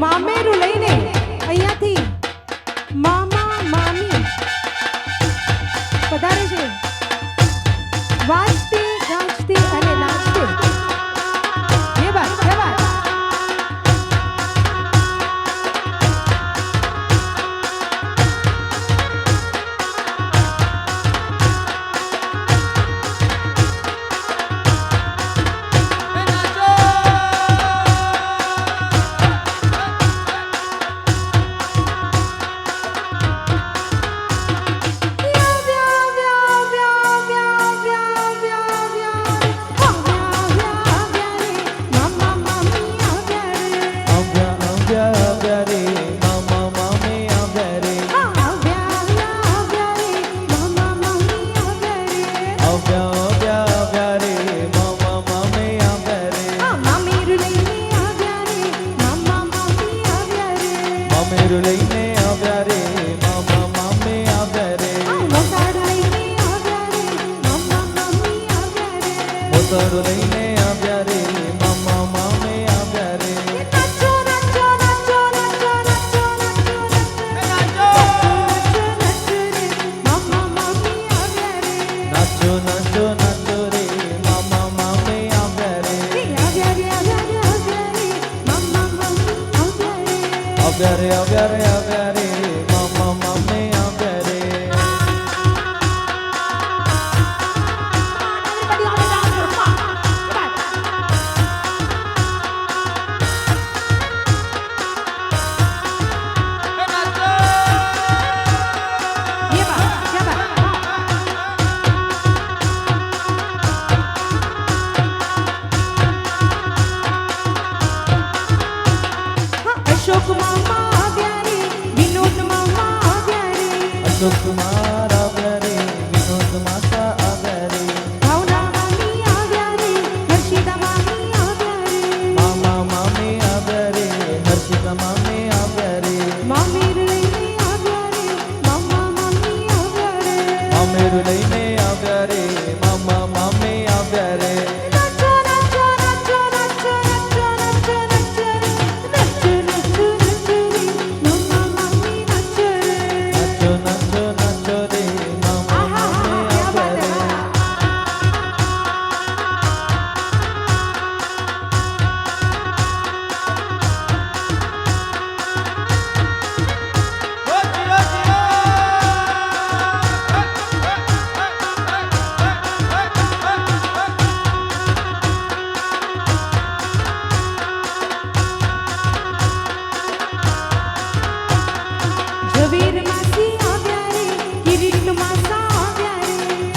મામેરું લઈને અહીંયાથી મામા મામી પધારે છે વાજતી ગાજતી અને નાચતી ये बात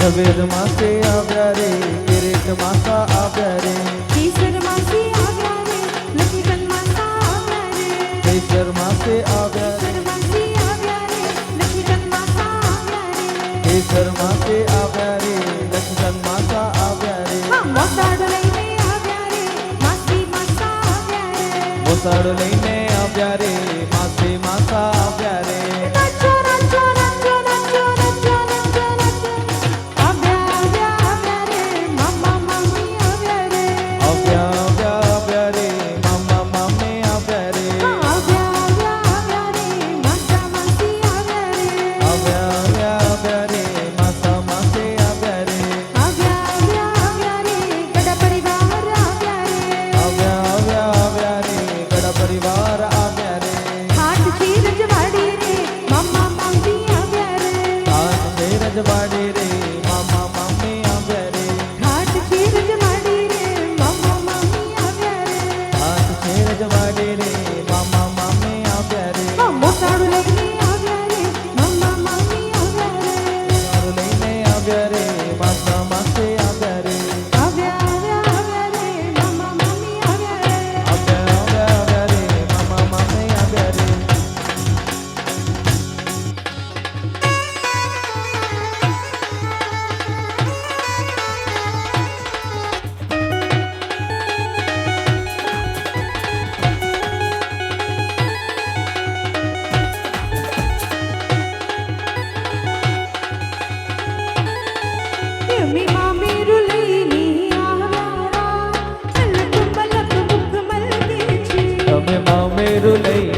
सवेद मासे आव्या रे किरीट मासा आव्या रे केसर मासे आव्या रे लक्ष्मण मासा आव्या रे केसर मासे आव्या रे लक्ष्मण मासा आव्या रे केसर मासे आव्या रे लक्ष्मण मासा आव्या रे मोसाड लईने आव्या रे मासी मासा आव्या रे मोसाड लईने आव्या रे मासे मासा आव्या रे ઘેરું લઈ